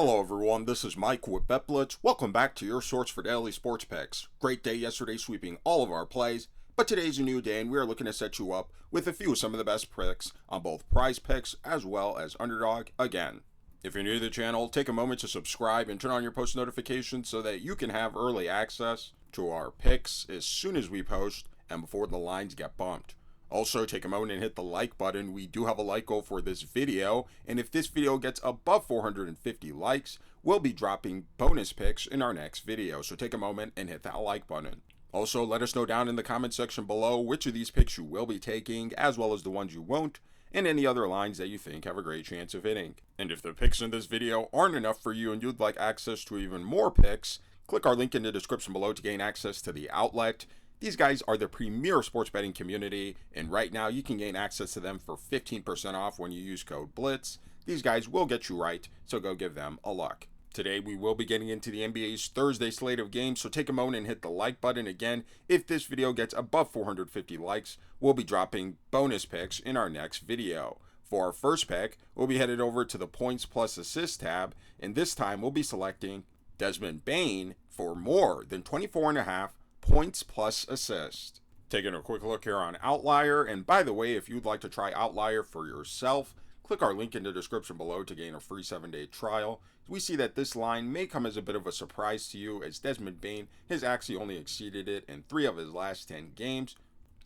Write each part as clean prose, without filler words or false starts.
Hello everyone, this is Mike with BetBlitz. Welcome back to your source for daily sports picks. Great day yesterday sweeping all of our plays, but today's a new day and we are looking to set you up with some of the best picks on both PrizePicks as well as Underdog again. If you're new to the channel, take a moment to subscribe and turn on your post notifications so that you can have early access to our picks as soon as we post and before the lines get bumped. Also, take a moment and hit the like button. We do have a like goal for this video, and if this video gets above 450 likes, we'll be dropping bonus picks in our next video. So take a moment and hit that like button. Also, let us know down in the comment section below which of these picks you will be taking, as well as the ones you won't, and any other lines that you think have a great chance of hitting. And if the picks in this video aren't enough for you and you'd like access to even more picks, click our link in the description below to gain access to the outlet. These guys are the premier sports betting community, and right now you can gain access to them for 15% off when you use code BLITZ. These guys will get you right, so go give them a look. Today we will be getting into the NBA's Thursday slate of games, so take a moment and hit the like button. Again, if this video gets above 450 likes, we'll be dropping bonus picks in our next video. For our first pick, we'll be headed over to the points plus assists tab, and this time we'll be selecting Desmond Bane for more than 24.5 points plus assist. Taking a quick look here on Outlier, and by the way, if you'd like to try Outlier for yourself, click our link in the description below to gain a free 7-day trial. We see that this line may come as a bit of a surprise to you, as Desmond Bane has actually only exceeded it in 3 of his last 10 games.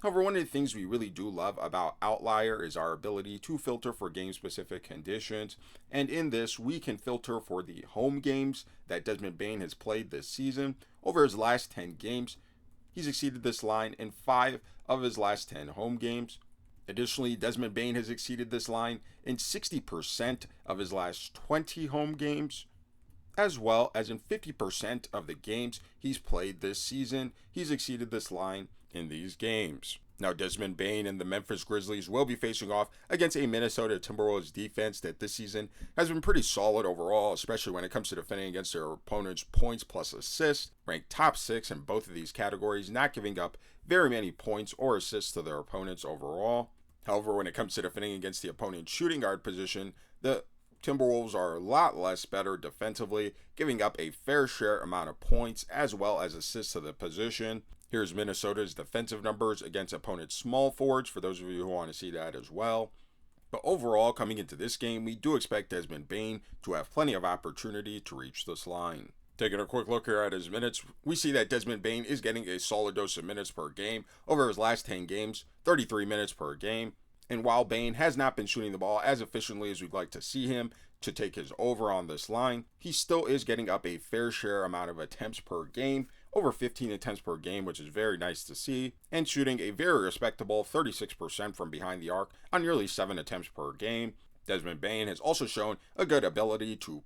However, one of the things we really do love about Outlier is our ability to filter for game-specific conditions, and in this, we can filter for the home games that Desmond Bane has played this season. Over his last 10 games, he's exceeded this line in 5 of his last 10 home games. Additionally, Desmond Bane has exceeded this line in 60% of his last 20 home games, as well as in 50% of the games he's played this season. He's exceeded this line in these games. Now, Desmond Bane and the Memphis Grizzlies will be facing off against a Minnesota Timberwolves defense that this season has been pretty solid overall, especially when it comes to defending against their opponent's points plus assists, ranked top 6 in both of these categories, not giving up very many points or assists to their opponents overall. However, when it comes to defending against the opponent's shooting guard position, the Timberwolves are a lot less better defensively, giving up a fair share amount of points as well as assists to the position. Here's Minnesota's defensive numbers against opponents' small forwards, for those of you who want to see that as well. But overall, coming into this game, we do expect Desmond Bane to have plenty of opportunity to reach this line. Taking a quick look here at his minutes, we see that Desmond Bane is getting a solid dose of minutes per game. Over his last 10 games, 33 minutes per game. And while Bane has not been shooting the ball as efficiently as we'd like to see him to take his over on this line, he still is getting up a fair share amount of attempts per game, over 15 attempts per game, which is very nice to see, and shooting a very respectable 36% from behind the arc on nearly 7 attempts per game. Desmond Bane has also shown a good ability to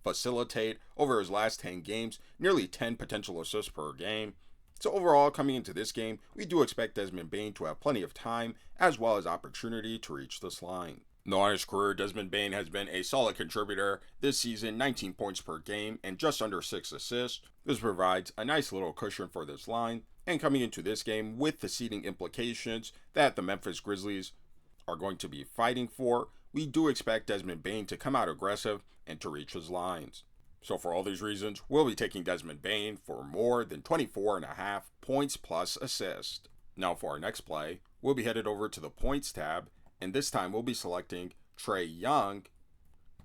facilitate over his last 10 games, nearly 10 potential assists per game. So overall, coming into this game, we do expect Desmond Bane to have plenty of time as well as opportunity to reach this line. Now, in his career, Desmond Bane has been a solid contributor this season, 19 points per game and just under 6 assists. This provides a nice little cushion for this line. And coming into this game with the seeding implications that the Memphis Grizzlies are going to be fighting for, we do expect Desmond Bane to come out aggressive and to reach his lines. So for all these reasons, we'll be taking Desmond Bane for more than 24.5 points plus assist. Now for our next play, we'll be headed over to the points tab, and this time we'll be selecting Trae Young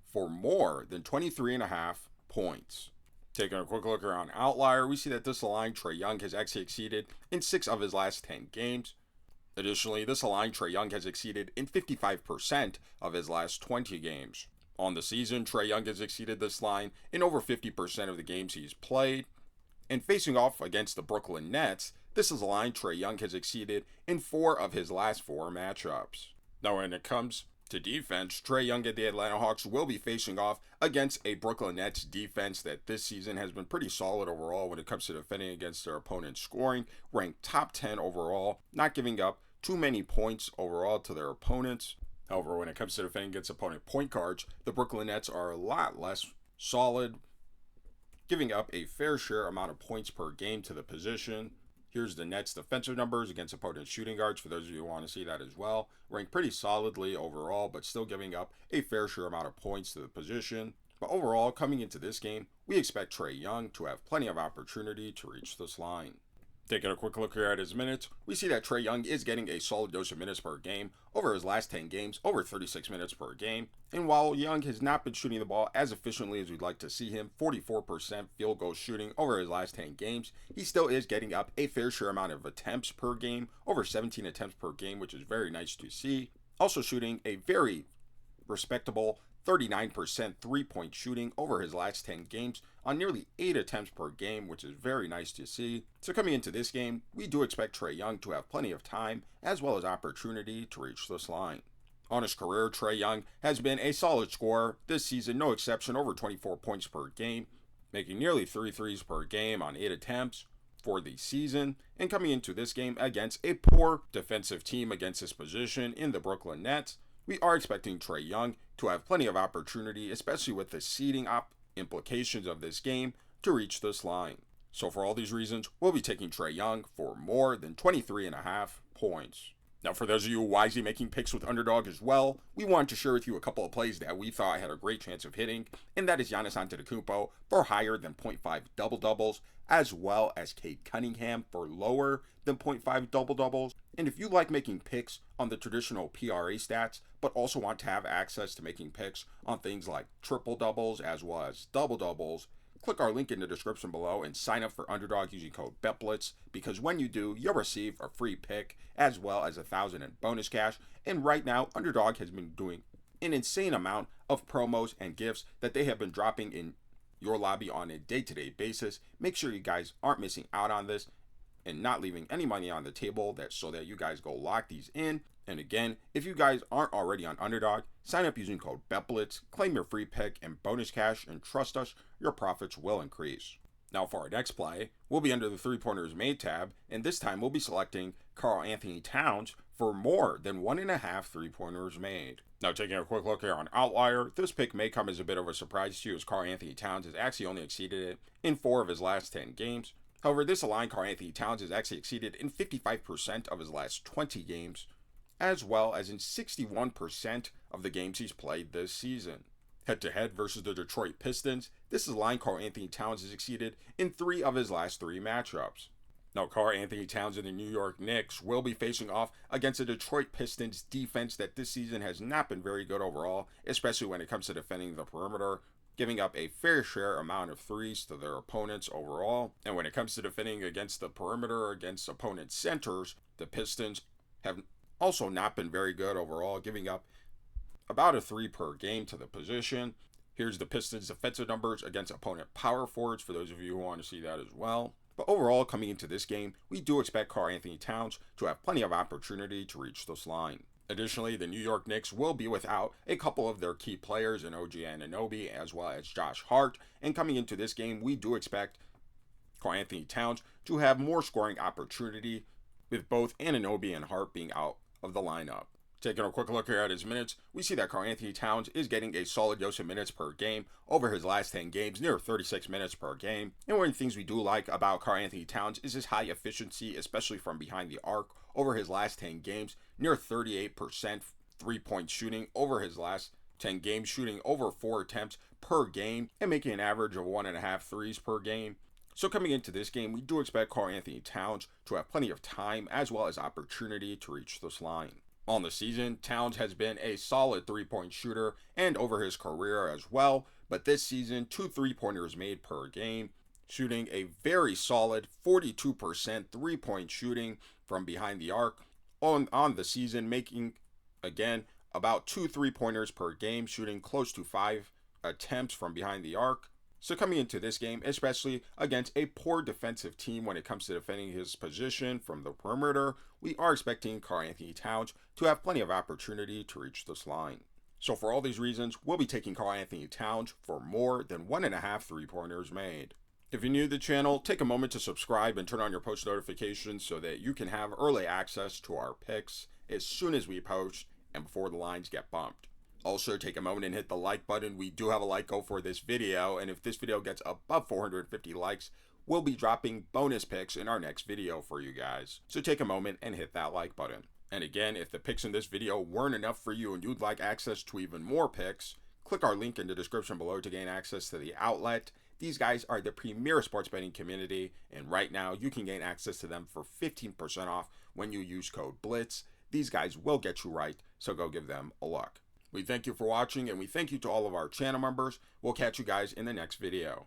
for more than 23.5 points. Taking a quick look around Outlier, we see that this line Trae Young has actually exceeded in 6 of his last 10 games. Additionally, this line Trae Young has exceeded in 55% of his last 20 games. On the season, Trae Young has exceeded this line in over 50% of the games he's played. And facing off against the Brooklyn Nets, this is a line Trae Young has exceeded in 4 of his last 4 matchups. Now when it comes to defense, Trae Young and the Atlanta Hawks will be facing off against a Brooklyn Nets defense that this season has been pretty solid overall when it comes to defending against their opponent's scoring, ranked top 10 overall, not giving up too many points overall to their opponents. However, when it comes to defending against opponent point guards, the Brooklyn Nets are a lot less solid, giving up a fair share amount of points per game to the position. Here's the Nets' defensive numbers against opponent shooting guards, for those of you who want to see that as well. Ranked pretty solidly overall, but still giving up a fair share amount of points to the position. But overall, coming into this game, we expect Trae Young to have plenty of opportunity to reach this line. Taking a quick look here at his minutes, we see that Trae Young is getting a solid dose of minutes per game over his last 10 games, over 36 minutes per game. And while Young has not been shooting the ball as efficiently as we'd like to see him, 44% field goal shooting over his last 10 games, he still is getting up a fair share amount of attempts per game, over 17 attempts per game, which is very nice to see. Also shooting a very respectable 39% three-point shooting over his last 10 games on nearly 8 attempts per game, which is very nice to see. So coming into this game, we do expect Trae Young to have plenty of time as well as opportunity to reach this line. On his career, Trae Young has been a solid scorer this season, no exception, over 24 points per game, making nearly 3 threes per game on 8 attempts for the season. And coming into this game against a poor defensive team against his position in the Brooklyn Nets, we are expecting Trae Young to have plenty of opportunity, especially with the seeding implications of this game, to reach this line. So for all these reasons, we'll be taking Trae Young for more than 23.5 points. Now, for those of you wisely making picks with Underdog as well, we wanted to share with you a couple of plays that we thought had a great chance of hitting, and that is Giannis Antetokounmpo for higher than 0.5 double-doubles, as well as Cade Cunningham for lower than 0.5 double-doubles. And if you like making picks on the traditional PRA stats, but also want to have access to making picks on things like triple-doubles as well as double-doubles, click our link in the description below and sign up for Underdog using code BETBLITZ, because when you do, you'll receive a free pick as well as $1,000 in bonus cash. And right now, Underdog has been doing an insane amount of promos and gifts that they have been dropping in your lobby on a day-to-day basis. Make sure you guys aren't missing out on this and not leaving any money on the table so that you guys go lock these in. And again, if you guys aren't already on Underdog, sign up using code BETBLITZ, claim your free pick and bonus cash, and trust us, your profits will increase. Now for our next play, we'll be under the 3-pointers made tab, and this time we'll be selecting Karl-Anthony Towns for more than 1.5 3-pointers made. Now taking a quick look here on Outlier, this pick may come as a bit of a surprise to you, as Karl-Anthony Towns has actually only exceeded it in 4 of his last 10 games. However, this line, Karl-Anthony Towns has actually exceeded in 55% of his last 20 games, as well as in 61% of the games he's played this season. Head-to-head versus the Detroit Pistons, this is a line Karl-Anthony Towns has exceeded in 3 of his last 3 matchups. Now, Karl-Anthony Towns and the New York Knicks will be facing off against a Detroit Pistons defense that this season has not been very good overall, especially when it comes to defending the perimeter, giving up a fair share amount of threes to their opponents overall. And when it comes to defending against the perimeter, against opponent centers, the Pistons have also not been very good overall, giving up about a 3 per game to the position. Here's the Pistons' defensive numbers against opponent power forwards for those of you who want to see that as well. But overall, coming into this game, we do expect Karl-Anthony Towns to have plenty of opportunity to reach this line. Additionally, the New York Knicks will be without a couple of their key players in OG Anunoby as well as Josh Hart. And coming into this game, we do expect Karl-Anthony Towns to have more scoring opportunity, with both Anunoby and Hart being out of the lineup. Taking a quick look here at his minutes, we see that Karl-Anthony Towns is getting a solid dose of minutes per game over his last 10 games, near 36 minutes per game. And one of the things we do like about Karl-Anthony Towns is his high efficiency, especially from behind the arc over his last 10 games, near 38% three-point shooting over his last 10 games, shooting over 4 attempts per game and making an average of 1.5 threes per game. So coming into this game, we do expect Karl-Anthony Towns to have plenty of time as well as opportunity to reach this line. On the season, Towns has been a solid 3-point shooter and over his career as well, but this season, 2 3-pointers made per game, shooting a very solid 42% 3-point shooting from behind the arc on the season, making, again, about 2 3-pointers per game, shooting close to 5 attempts from behind the arc. So coming into this game, especially against a poor defensive team when it comes to defending his position from the perimeter, we are expecting Karl-Anthony Towns to have plenty of opportunity to reach this line. So for all these reasons, we'll be taking Karl-Anthony Towns for more than 1.5 3-pointers made. If you're new to the channel, take a moment to subscribe and turn on your post notifications so that you can have early access to our picks as soon as we post and before the lines get bumped. Also, take a moment and hit the like button. We do have a like goal for this video, and if this video gets above 450 likes, we'll be dropping bonus picks in our next video for you guys. So take a moment and hit that like button. And again, if the picks in this video weren't enough for you and you'd like access to even more picks, click our link in the description below to gain access to the outlet. These guys are the premier sports betting community, and right now you can gain access to them for 15% off when you use code BLITZ. These guys will get you right, so go give them a look. We thank you for watching, and we thank you to all of our channel members. We'll catch you guys in the next video.